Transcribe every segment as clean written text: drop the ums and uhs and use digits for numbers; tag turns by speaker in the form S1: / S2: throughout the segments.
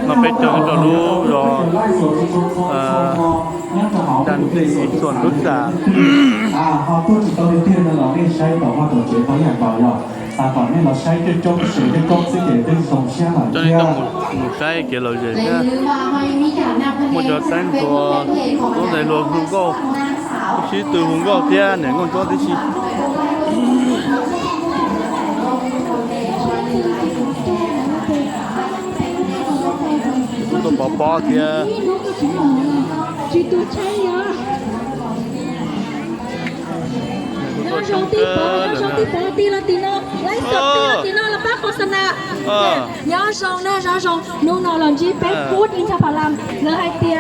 S1: nó phải chờ cho lũ rồi đàn gìส่วนรถจ่า
S2: họ tôi chỉ có điều kiện là nó đi xây tổ hoa tổ chế có nhà bảo nhỏ còn nên nó xây cái chốt sử cái chốt sẽ để tên sông xe mà
S1: cho nênต้องmột cái kiểu lời gì nhá một giờ sáng của có thể luôn không có chỉ từ không có kia để con cho đi chi tôi bỏ kia
S3: chỉ tôi chơi nhá nó trong tí bỏ tí là tí nó lấy sập tí nó là bác cô sơn à nhớ xong nè nhớ xong nung nó làm chi bé phútอินทผลัมเลยให้เตีย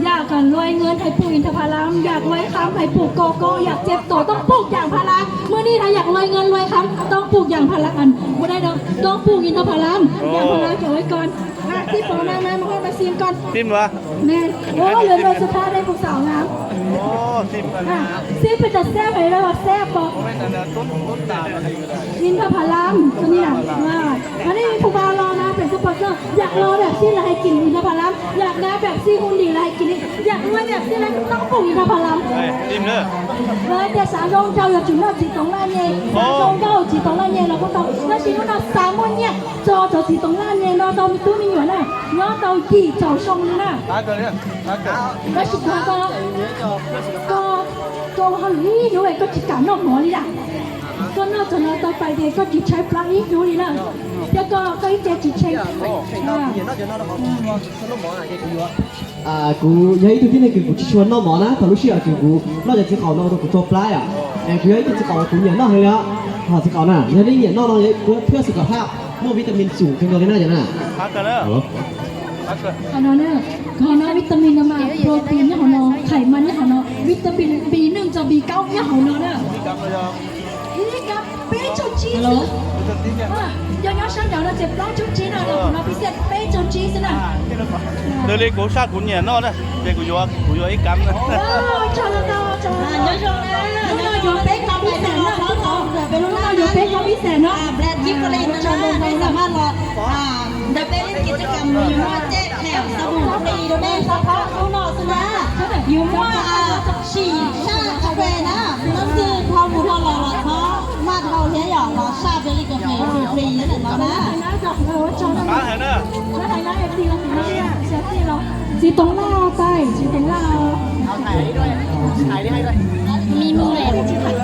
S3: อยากกันรวยเงินให้ปลูกอินทผลัมอยากรวยคำให้ปลูกโกโก้อยากเจ็บตัวต้องปลูกอย่างพลังเมื่อนี้ถ้าอยากรวยเงินรวยคำต้องปลูกอย่างพลังอันไม่ได้ต้องปลูกอินทผลัมอย่างพลังเก็บไว้ก่อนที่ปอมาค่อยมาซีมก่อน
S1: ซิมวะ
S3: แม่โอ้เหลือโดยสุดท้ายได้พวกสาวงาม
S1: โอ้ซิมกัน
S3: ซีมเป็นแต่แซ่บไปแล้วแซ่บปอก
S1: ไม่แต่ต้นตาลอะไรก็ได้
S3: อินทผลัมตัวนี้นะอันนี้มีผู้บ่าวรอนะเป็นสปอนเซอร์อยากรอแบบซี่อะไรให้กินอินทผลัมอยากได้แบบซี่หุ่นดีอะไรให้กินอยากรวยแบบซี่อะไรต้องปลูกอินทผลัม
S1: ซิมเนอะ
S3: เลยแต่สามโรงเจ้าอยู่จุดนั้นจีตรงนั้นเนี่ยสามโรงเจ้าจีตรงนั้นเนี่ยเราก็ต้องแล้วชีวิตเราสามวันเนี่ยจอจีตรงนั้นเนี่ยเราต้องมีตู้มีอยู่นะเราต้องกี่เจ้าชงนะ
S1: ร้านเกินเนี่ยร้านเกิน
S3: แล้วสุดท้ายก็เขาหลีด้วยก็จิการนอกหมอนี่แหละก็นอกจากนั้นต่อไปเด็กก็จิใช้ปลาอีกดูนี่นะแล้วก็อีกเด็กจิใช้
S4: กูยัยตัวที่นี่คือกูชวนน้องหมอนะตอนรู้เชื่อคือกูนอกจากจะเขาน้องตัวกูตัวปลายอ่ะกูยัยจะเขากูเนี่ยน้องเลยอ่ะหาจะเขาน่ะยัยนี่เนี่ยน้องยัยเพื่อสุขภาพเมื่อวิตามินสูงขึ้นเลยน่าจะน่ะ
S1: พักกันแล้ว
S3: ขนมเนี่ยขนมวิตามินมาโปรตีนเนี่ยขนมไขมันเนี่ยขนมวิตามิน B1 จน B9 เนี่ยขนมเนี่ยนี่กับเป้จุจีสยังยัง想聊的这不จุจีนะเราเราพิเศษเป้จุจีสนะ
S1: เดี๋ยวเรียกกูชากูเนี่ยนอนะเรียกกูยัวไอ้กัมนะ
S3: ชอบแล้วชอบแล้วชอบแล้วอยู่เป้กับพิเศษนะเป็นลูกเราอยู่เป้กับพิเศษเนาะ
S5: แบรนด์กิฟต์ก็เลยนะไม่สามารถรอเดี๋ยวไปเล่นกิจกรรมอยู่ว่าแจกแถมสบู่ฟรีด้วยแม่สะพักเขาหน่อสนะอยู่ว่าฉี่ชาคาเฟ่นะนั่นคือทอมูทอหล่อทอมาทอเทียหยอกหล่อชาเบลลี่กาแฟฟรีนั่นแหละนะ
S3: นะจอกเราชอบนะ
S1: มาเห็นเนอะ
S3: แล้วไหนนะเอฟซีเราเนี่ยเสียที่เราจีตรงล่าใต้จีตรงล่า
S5: เอาถ่ายให้ด้วยถ่ายได้ให้ด้วยมีมือเลยที่ถ่าย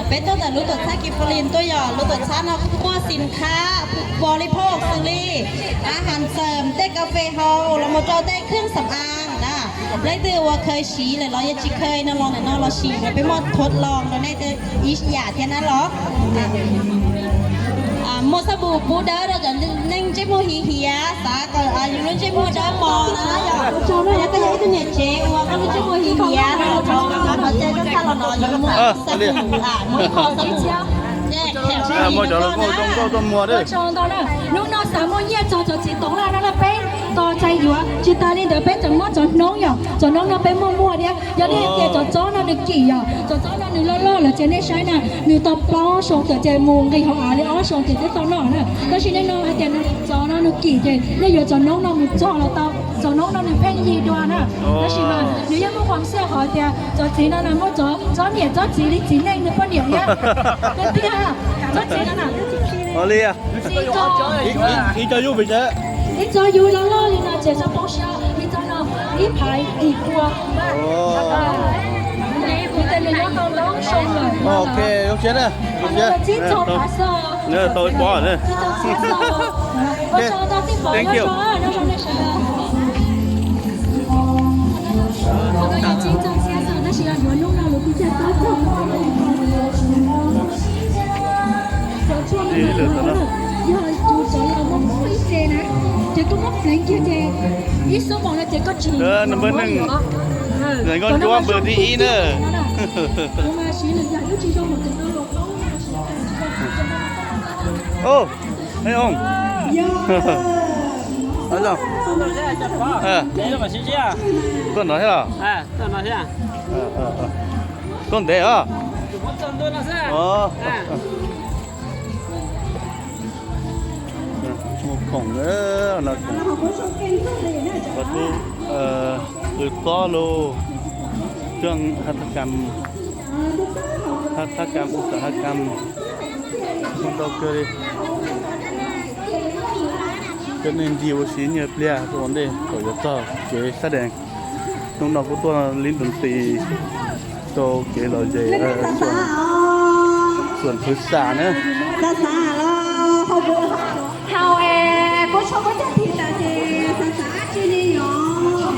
S5: เป็นตั้งแต่รู้ตัวชากิฟลินตัวหย่อรู้ตัวชาเนาะพวกสินค้าบริโภคซีรีส์อาหารเสริมเต้กาแฟเฮาแล้วมาจอได้เครื่องสำอางนะได้ตือว่าเคยชี้เลยเรายังจีเคยนะลองเนี่ยเราชี้ไปหมดทดลองแล้วได้ตืออิชยาเท่านั้นหรอโมซาบูปูเดอร์เราจะนึ่งเจมูฮีเฮียสาก็อยู่นู่นเจมูเดอร์มอนะจอมแล้วก็ยังตัวเนี่ยเจ๊ว่าก็เจมูฮีเฮียเราจอมเราเจ๊ก็ถ้าเรานอนอยู่มือสักหนึ่งมือคอสักเช้า
S1: mua cho nó trong mua đấy
S3: trong đó là lúc nó sáng mua nhẹ cho chỉ tổng là nó là bé to chay dúa chỉ ta đi được bé chẳng mất cho nóng nhở cho nóng nó bé mua đi giờ đi để cho nó được chỉ nhở cho nó được lo là trên đây sai nè người tập bao xong từ chơi muông cái họ đi ó xong thì cái to nọ nè đó chỉ nên nó hay tiền cho nó được chỉ thì bây giờ cho nóng nó một cho là tao cho nóng nó được pen gì đoan nè đó chỉ mà nếu như mua hoàng xe hỏi thì cho chỉ nó là mua cho nhẹ cho chỉ đi chỉ nên được bao nhiêu nhá cái thứ hai cho chỉ
S1: ở đi à ý cho vui chứ
S3: ý cho vui lắm lo thì là chỉ cho bao nhiêu ý cho nó ý phải ý qua thì tên này nó không nóng xong rồi
S1: ok lúc chết nè lúc chết nữa tôi bỏ rồi thank you
S3: đi được rồi đó. Giờ chú chọn là mốc ít xe nè, chỉ có mốc lên kia thì ít số bọn là chỉ có chỉ.
S1: Number 1. Rồi con chú ăn bữa đi ý nữa.
S3: Nhưng mà chỉ là giải chỉ cho một cái nó lột
S1: ô, thấy không? Thấy không?
S6: Đấy là mà xin chứ à?
S1: Con nói thế à?
S6: Con nói thế à?
S1: Con thế à?
S6: Con tôi nói thế à?
S1: ของเราของประตูคือต้อโลเครื่องหัตถกรรมอุตสาหกรรมมันต้องเกิดเป็นเอ็นจีโอซีเนี่ยเปลี่ยนตัวนี้ก็จะต่อเก๋แสดงน้องๆก็ตัวลิ้นดนตรีตัวเก๋เราจะส่วนภาษาเนอะ
S5: ภาษาเราเขาก็ชอบจะพิจารณาภาษาจีนยอง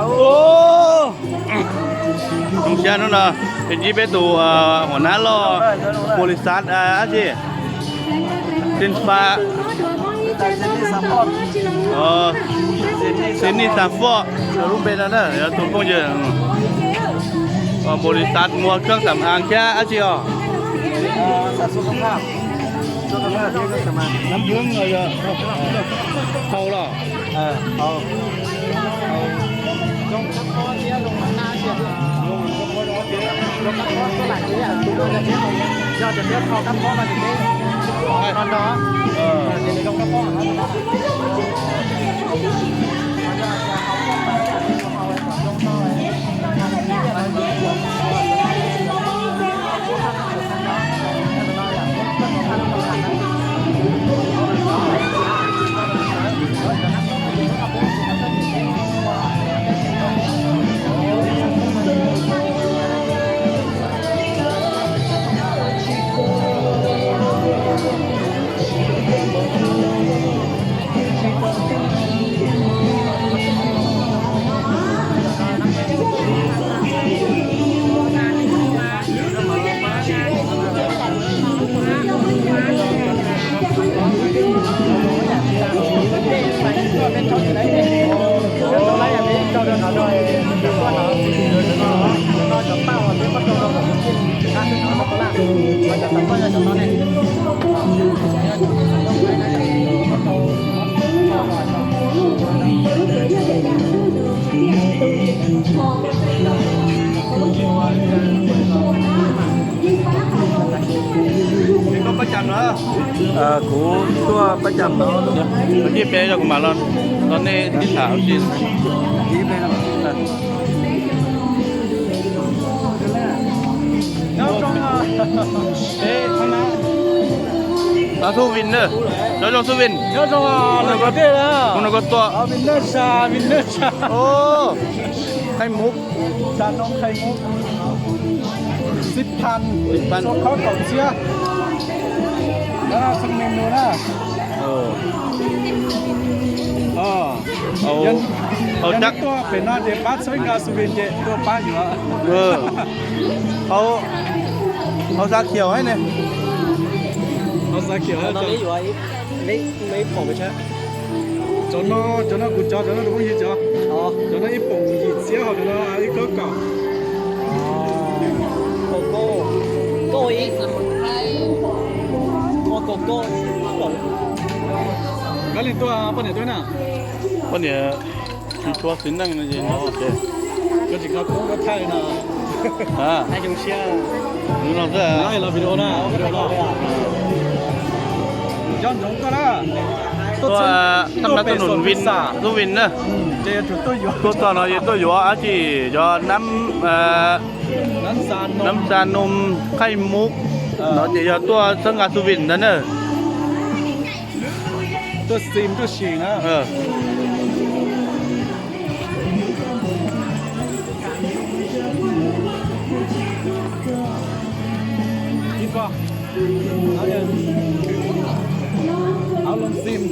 S1: โอ้ลุงเชียนนั่นน่ะเป็นยี่เป็นตัวหัวหน้ารอบริษัทอาชีพสินฟ้าเซนนี่สามฟอรุ่งเป็นนั่นน่ะเดี๋ยวตุ้มพงเยอะบริษัทมัวเครื่องสำอางแค่อาชีพ
S6: สัตว์สุขภาพที่ก็จะมาน้ำพึ่งเลยเขาหรอเขาลงตะกอนเนี้ยลงมาหน้าเชียร์ลงตะกอนเนี้ยลงตะกอนตัวหลังเนี่ยตัวจะเนี้ยของยอดจะเนี้ยเขาตะกอนมาถึงนี้ตอนนั้นเดี๋ยวลงตะกอน
S1: ก็ประจำนะกูตัวประจำเนาะที่เป็นจะกูมาแล้วตอนนี้ที่สาวจีนที่เป็นแล้วจงทำไมเราสู้วินเนอร์เราจงสู้วินเราจงเราก็เท่แล้วคุณก็ตัววินเนอร์ชาโอ้ไข่มุกชานมไข่มุก10,000ส่งเขาต่อเชียแล้วสักเมนูนะเอาจักตัวเป็นน่าจะปัดสวยงามสุรินทร์เจตัวป้าอยู่อ่ะเอาซาเขียวให้เนี่ยเอาซาเขียวให้ตอนนี้อยู่ไอ้ไม่ผงไปใช่จนน้กูจอจนน้กูยี่จอจนน้อีผงยี่เสียหจนน้อีก็เก่าโก้อีสมุนไพรโก้แล้วลินตัวปนเนี่ยตัวน่ะปนเนี่ยคือชัวสินนั่งนะจีนโอเคก็จริงเราโก้ก็ไทยนะให้จงเชียร์นี่เราจะให้เราวิดีโอนะย้อนจงก็ได้ตัวทำนักถนนวินตัววินนะเจ้าจุดตัวอยู่ตัวตอนเราตัวอยู่อาจีจอน้ำจานนมไข่มุกnó chỉ là tua sân ngà su vin đó nè tua sim tua xì á đi qua áo lông sim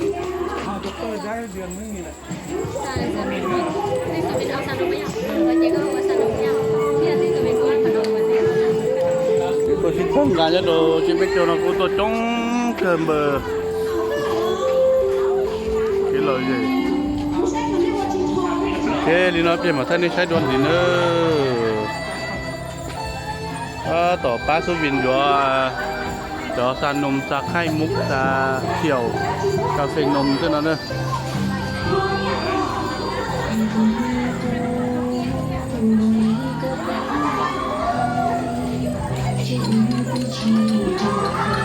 S1: chụp tôi ra đường mới nghỉ lại tôi xin không cả cho đồ chỉ biết cho nó cũng tôi chống cơm bờ cái lời gì thế đi nói về mà thân đi sai đồn gì nữa tỏ ba số viên cho sàn nôm sa khai múc sa chiều cà phê nôm thế nào nữa
S7: Thank you.
S3: Hãy subscribe cho kênh Ghiền Mì Gõ để không bỏ lỡ